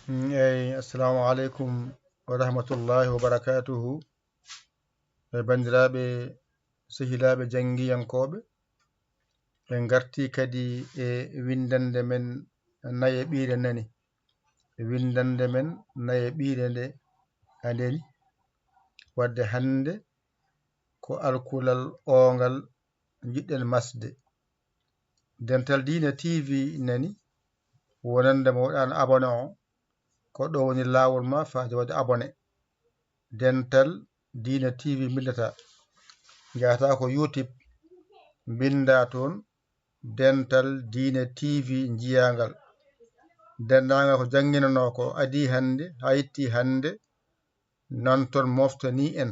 Assalamu alaikum wa rahmatullahi wa barakatuhu. Bandiraɓe sehilaɓe janggiyankoɓe, en garti kadi e windande men naye ɓiire nani. Windande men naye ɓiire nde andeni wadde hande ko alkulal ongal jiɗɗen masde. Dental Dina TV nani wonande mo waɗano abonné o ko ɗo woni lawol ma faade wadde abonné. Dental Dina TV bindata, jahata ko YouTube binda toon Dental Dina TV jiyangal. Dendagal ko janginano ko adi hande ha yetti hande non toon moftani en.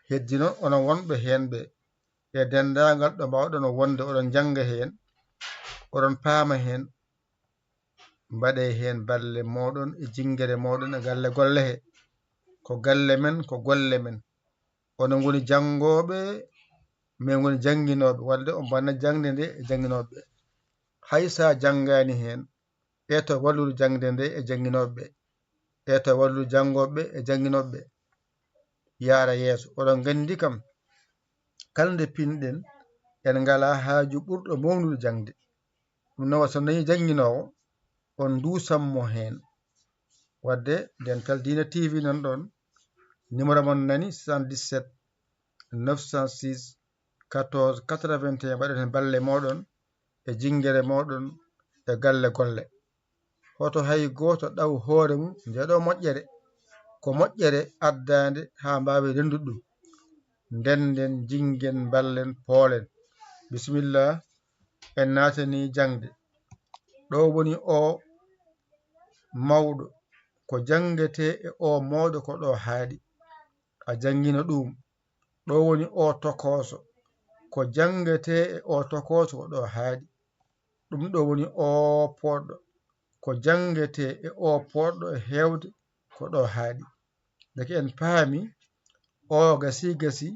Heddi noon onon wonɓe hen ɓe e dendagal ɗo mbawɗon wonde oɗon janga hen, oɗon paama hen, mbaɗe hen balle moɗon e jingere moɗon e galle golle he. Ko galle men ko golle men. Onon goni jangoɓe, min goni janguinoɓe, wadde on banna jangde nde e janguinoɓe. Haysa janggani hen eto wallude jangde nde e janguinoɓe, eto wallude jangoɓe e janguinoɓe yaara yeeso. Oɗon gandi kam kala nde pinɗen en ngala haaju ɓurɗo mawnude jangde. Ɗum noon so nani janguinowo on dusanmo hen. Wadde Dental Dina TV nan ɗon, numéro mon nani 77 906 14 81. Mbaɗen hen balle moɗon e jingere moɗon e galle golle. Hoto hay goto ɗaw hoore mum ndeɗo moƴƴere ko moƴƴere addande ha mbawi rendude ɗum. Ndenden jingen ballen poolen. Bisimilla, en natani jangde. Ɗo woni o mawɗo ko jangete e o mawɗo ko ɗo haaɗi a jangino ɗum. Ɗo woni o tokoso ko jangete e o tokoso ko ɗo haaɗi. Ɗum ɗo woni o poɗɗo ko jangete e o poɗɗo e hewde ko ɗo haaɗi. Deke en paami o gasi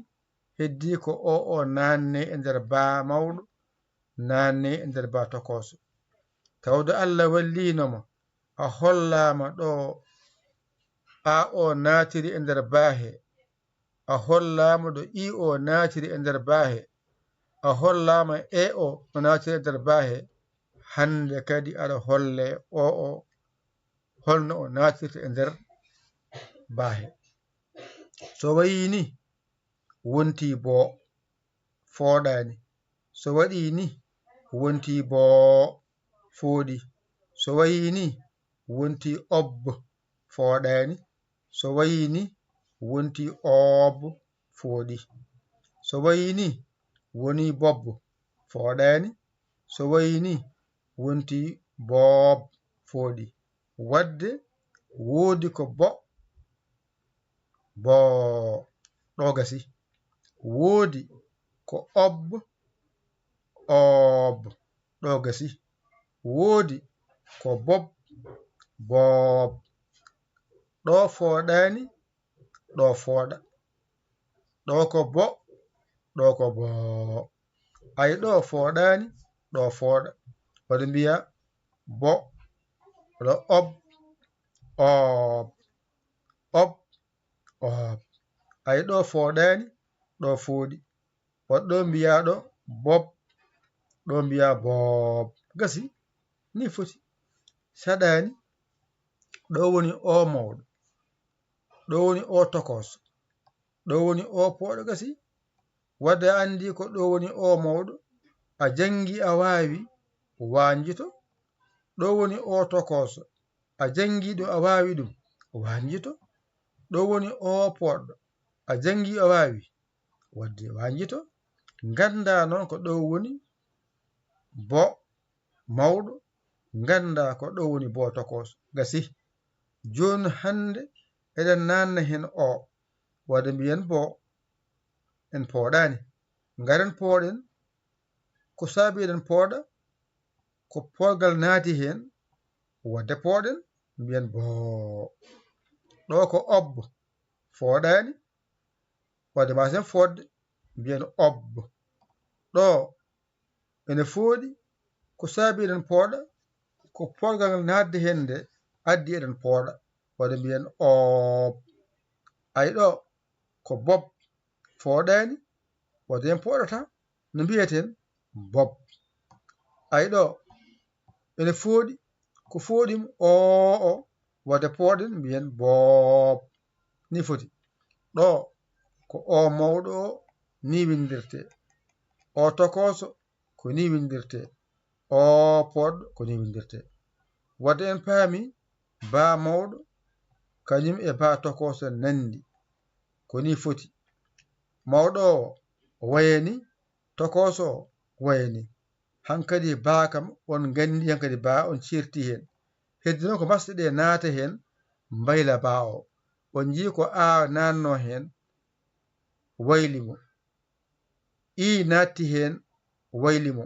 heddi ko o nanne e nder baa mawɗo, nanne e nder baa tokoso. Tawde Allah wallinomo a hollama ɗo a o natiri e nder baahe, a hollama ɗo i o natiri e nder baahe, a hollama e o natiri e nder baahe, hande kadi aɗa holle o holno o natirta e nder baahe. So wayi ni wonti boo fooɗani, so waɗi ni wonti boo fooɗi, so wayi ni wonti obb fooɗani, so wayi ni wonti oob fooɗi, so wayi ni woni bobb fooɗani, so wayi ni wonti boob fooɗi. Wadde woodi ko boo ɗo gasi, woodi ko obb oob ɗo gasi, woodi ko bob boob. Ɗo fooɗani, ɗo fooɗa, ɗo ko boo, ɗo ko boo. Ay ɗo fooɗani, ɗo fooɗa. Waɗi mbiya bo ɗo ob oob, ob oob. Ay ɗo fooɗani, ɗo fooɗi. Waɗɗo mbiyaɗo bob, ɗo mbiya boob. Gasi ni foti. Saɗani, ɗo woni o mawɗo, ɗo woni o tokoso, ɗo woni o pooɗo. Gasi wadde a andi ko ɗo woni o mawɗo, a jangi a wawi wanjito. Ɗo woni o tokoso, a jangi ɗo a wawi ɗum wanjito. Ɗo woni o poɗɗo, a jangi a wawi wadde wanjito. Ganda noon ko ɗo woni bo mawɗo, ganda ko ɗo woni bo tokoso. Gasi joni hande eɗen nanna hen o wadde mbiyen bo en pooɗani. Garen pooɗen, ko saabi eɗen pooɗa ko pogal naati hen wadde pooɗen mbiyen boo. Ɗo ko obb fooɗani wadde mbasen fodde mbiyen obb. Ɗo ene fooɗi ko saabi eɗen pooɗa ko pogal ngal natde hen nde addi eɗen pooɗa wadde mbiyen oob ay ɗo ko bob fooɗani wadde en pooɗata no mbiyeten bob ay ɗo ene fooɗi ko fooɗimo o wadde pooɗen mbiyen boob ni foti ɗo ko o mawɗo o ni windirte o tokoso ko ni windirte o poɗɗo ko ni windirte wadde en paami ba mawɗo kañum e ba tokoso nandi ko ni foti mawɗo o wayani tokoso wayani hankadi ba kam on gandi hankadi ba on cirti hen heddi noon ko masde ɗe naata hen mbayla ba o on jii ko a nanno hen waylimo I natti hen waylimo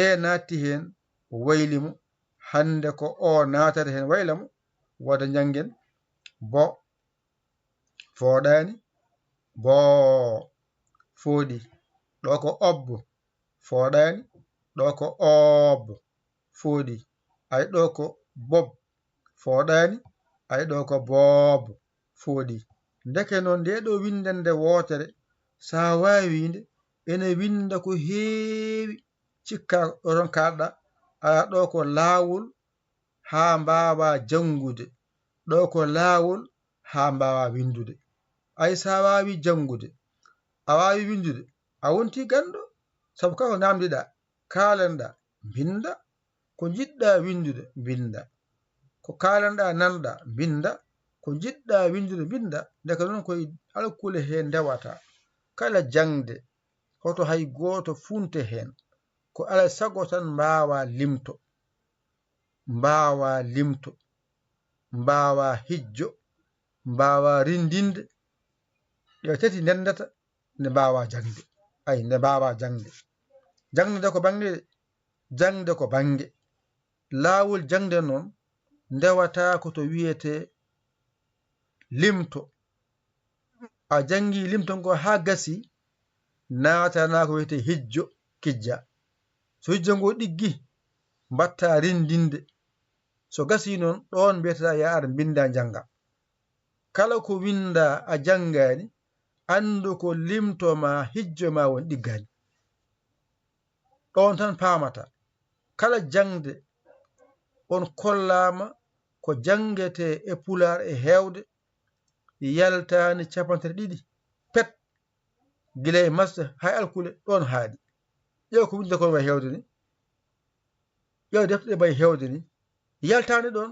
e natti hen waylimo hande ko o natata hen waylamo wadde jangen bo fooɗani bo fooɗi ɗo ko ob fooɗani ɗo ko ob fooɗi ay ɗo ko bob fooɗani ay ɗo ko bob fooɗi ndeke noon nde ɗo windande wotere sa wawinde ene winda ko heewi cikka oɗon kalɗa ala ɗo ko laawol ha mbawa jangude ɗo ko laawol ha mbawa windude ay sa wawi jangude a wawi windude a wonti ganɗo sabu kako namdiɗa kalanɗa binda ko jiɗɗa windude binda ko kalanɗa nanɗa binda ko jiɗɗa windude binda ndeka noon koye alkule he ndewata kala jangde hoto hay goto funte hen ko alay sago tan mbawa mbawa hijjo mbawa rindinde ɗe tati ndendata nde mbawa jangde ay nde mbawa jangde jangde ko bange jangde ko bange laawol jangde noon ndewata ko to wiyete limto a jangi limto ngo ha gasi natana ko wiyete hijjo kijja so hijjo ngo ɗiggi mbatta rindinde so gasi noon ɗon mbiyetata ya ar binda janga kala ko winda a jangani andu ko limto ma hijjo ma won ɗiggani ɗon tan paamata kala jangde on kollama ko jangete e pular e hewde yaltani capantere ɗiɗi pet gila e masde hay alkule ɗon haaɗi ƴeew ko winde kon way hewde ni ƴeew defte bay hewde ni yaltani ɗon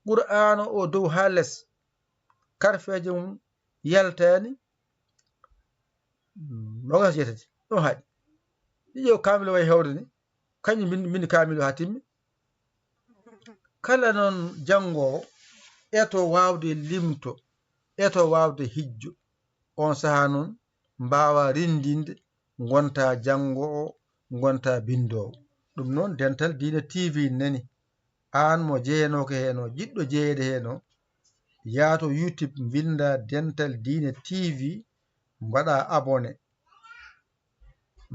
qur'ana o dow ha less karfeje mum yaltani nogas jetati ɗon haaɗi ƴeew kamilo way hewde ni kañum bindi kamilo ha timmi kala noon jangowo eto wawde limto eto wawde hijjo on saha noon mbawa rindinde gonta jangowo gonta bindowo ɗum noon dental diina TV nani an mo jeeyanoke heno jiɗɗo jeeyede heno yaato YouTube binda dental diina TV mbaɗa abonné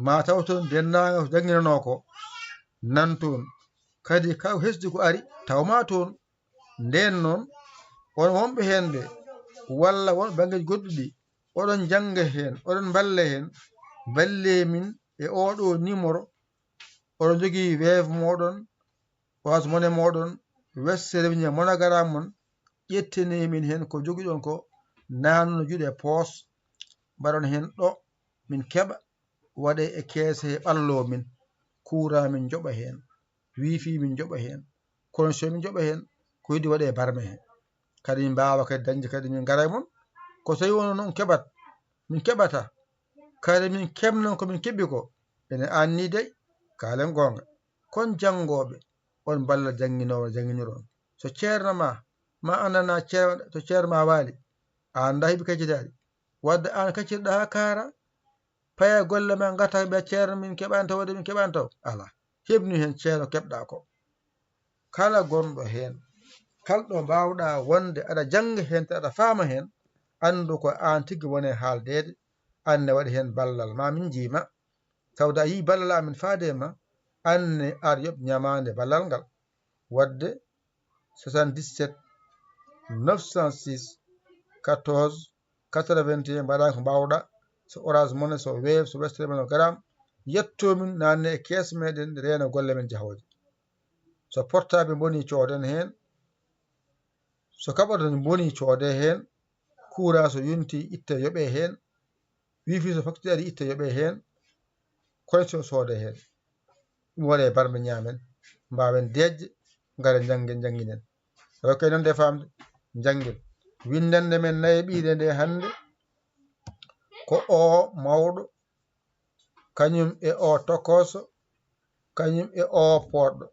ma taw toon dennaga ko jangguinano ko nan toon kadi ka hesdi ko ari tawma toon nden noon on wonɓe hen ɓe walla won banggueji goɗɗi ɗi oɗon janga hen oɗon balle hen balle min e oɗo numéro oɗon jogui Wave moɗon Orange Money moɗon Western Union monogram mon ƴettene min hen ko joguiɗon ko nanno juuɗe poos mbaɗon hen ɗo min keɓa waɗe e keese ɓallo min courant min joɓa hen wifi min joɓa hen connexion min joɓa hen ko yiɗi waɗe barme hen kadi min mbawa kadi dañde kadi min gara e moon ko tawi wono noon keɓat min keɓata kadi min kemnon komin keeɓi ko ene anni dey kalen gonga kon jangoɓe on balla janguinowo janguiniron so ceerno ma andana ceerno to ceerno ma waali a anda heeɓi kaccitaɗi wadde an kaccirɗa ha kaara paya golle ma gata ɓe ceerno min keɓani taw de min keɓani taw ala heɓnu hen ceerno keɓɗa ko kala gonɗo hen kalɗo mbawɗa wonde aɗa janga hen te aɗa faama hen andu ko an tigui wone haaldede anne waɗi hen ballal ma min jiima tawde a yi ballal amin faade ma anne ar yoɓ ñamande ballal ngal wadde 77 906 14 81 mbaɗa ko mbawɗa so Orange Money so Wave so Western Union Gram yettomin nanne e kees meɗen reena golle men jahoje so portable boni cooden hen so kaɓoto boni coode hen courant so yonti itte yoɓe hen wifi so facture ari itte yoɓe hen connexion soode hen ɗum waɗe barme ñamen mbawen dejje gara janggen jangginen rokke noon nde famde janggen windande men naye ɓiire nde hande ko o mawɗo kañum e o tokoso kañum e o poɗɗo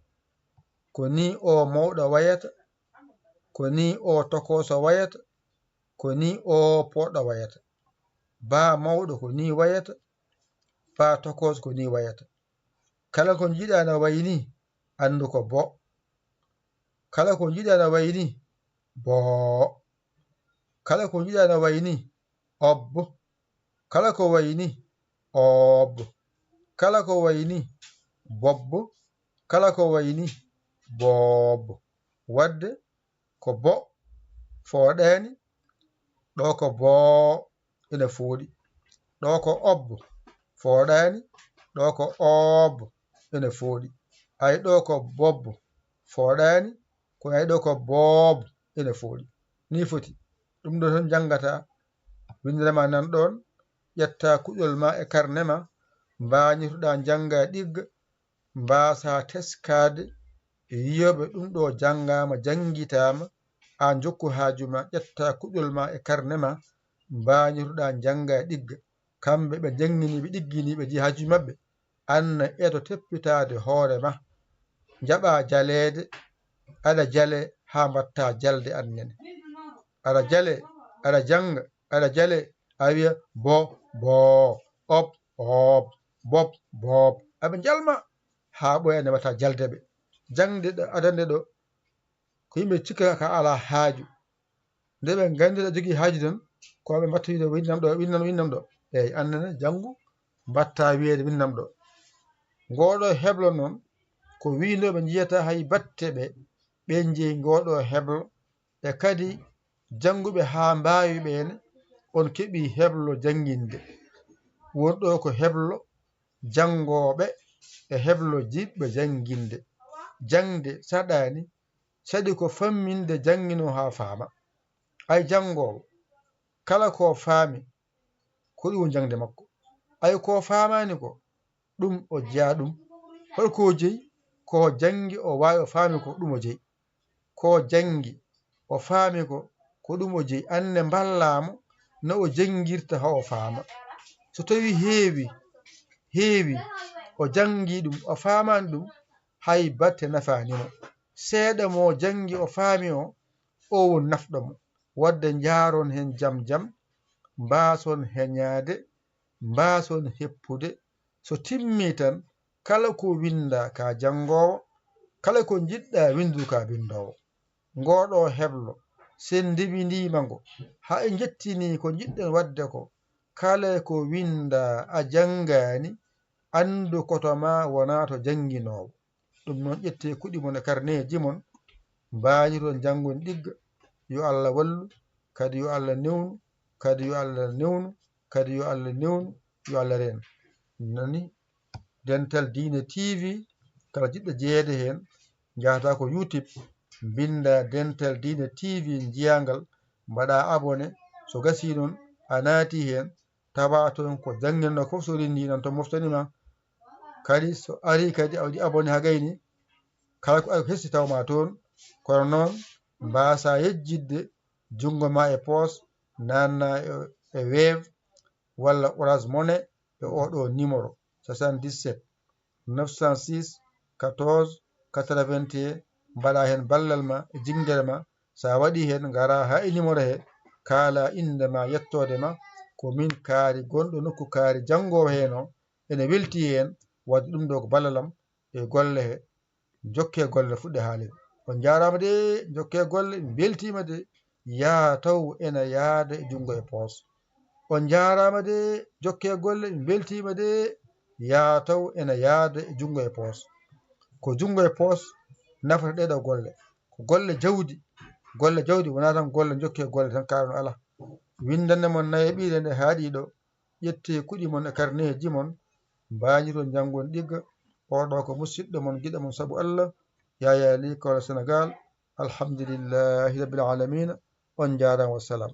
ko ni o mawɗo wayata ko ni o tokoso wayata ko ni o poɗɗo wayata ba mawɗo ko ni wayata ba tokoso ko ni wayata kala ko jiiɗa na wayni andu ko bo kala ko jiiɗa na wayni bo kala ko jiiɗa na wayni obbo kala ko wayni obbo kala ko wayni bobbo kala ko wayni bobbo wadde ko bo fooɗani ɗo ko bo ina fooɗi ɗo ko obbo fooɗani ɗo ko obbo ina fooɗi ay ɗo ko bobbo fooɗani ko ay ɗo ko bobbo ina fooɗi ni foti ɗum ɗo tan jangata windema nan ɗon ƴetta kuƴol ma e karne ma mbañitoɗa janga ɗigga mbasa teskade yiyoɓe ɗum ɗo jangama jangitama an jokku haajuma ƴetta kuƴol ma e karne ma mbañitoɗa janga ɗigga kamɓe ɓe jangini ɓe ɗiggini ɓe ji haaju mabɓe anna eto teppitade hoore ma jaɓa jalede aɗa jale ha mbatta jalde annene aɗa jale aɗa janga aɗa jale a wiya bo bo op op bob bob aɓe jalma ha ɓoya nde mbatta jaldeɓe jangde ɗo adande ɗo ko yimɓe cikka ka ala haaju nde ɓe gandi ɗa jogui haaju tan ko ɓe mbatta wiide windam ɗo windam ɗo eyyi annene janggo mbatta wiyede windam ɗo ngoɗo heblo noon ko windoɓe jiyata hay batte ɓe jeeyi ngoɗo heblo e kadi janguɓe ha mbawi ɓene on keeɓi heblo jangguinde wonɗo ko heblo jangoɓe e heblo jiɗɓe jangguinde jangde saɗani saɗi ko famminde jangguino ha faama ay jangowo kala ko faami ko ɗum woni jangde makko ay ko famani ko ɗum o jeeya ɗum holko jeeyi ko janggi o wawi o faami ko ɗum o jeeyi ko janggi o faami ko ɗum o jeeyi anne ballamo no o jangguirta ha o faama so tawi heewi o janggi ɗum o famani ɗum hay batte nafanimo seeɗa mo janggi o faami o woni nafɗo mo wadde jaaron hen jaam jaam mbason heñade mbason heppude so timmi tan kala ko winda ka jangowo kala ko jiɗɗa windu ka bindowo ngoɗo heblo sen ndewidima ngo ha e jettini ko jiɗɗen wadde ko kala ko winda a jangani andu koto ma wona to jangguinowo ɗum noon ƴette kuɗi mon e carnet mon mbañiton janggon ɗigga yo Allah wallu kadi yo Allah newnu kadi yo Allah newnu kadi yo Allah newnu yo Allah reeno nani Dental Dina TV kala jiɗɗo jeeyede hen jahata ko YouTube binda Dental Dina TV jiyangal mbaɗa abonné so gasi noon a naati hen tawa toon ko jangguinɗo foof so rendi noon to moftanima kadi so ari kadi a waɗi abonné ha gayni kala ko ari ko hessi tawma toon kono noon mbasa yejjidde junggo ma e poos nanna e Wave walla Orange Money e oɗo numéro 77 906 14 81 mbaɗa hen ballal ma e jingdere ma sa waɗi hen gara ha e numéro he kaala indema yettode ma ko min kaari gonɗo nokku kaari jangowo hen o ene welti hen wadde ɗum ɗo ko ballalam e golle he jokke golle fuɗɗe haalede on jarama de jokke golle mi beltima de yaa taw ene yaada e junggo e poos on jarama de jokke golle mi beltima de yaa taw ene yaada e junggo e poos ko junggo e poos nafata ɗeɗo golle ko golle jawdi wona tan golle jokke golle tan karno ala windande mon naye ɓiire nde haaɗi ɗo ƴetti kuɗi mon e carnet ji mon mbañiron janngon ɗigga oɗo ko musidɗo mon giɗo mon saabu Allah Yaya Ly Kawla Sénégal alhamdulillahi rabbil alamina on jarama wassalam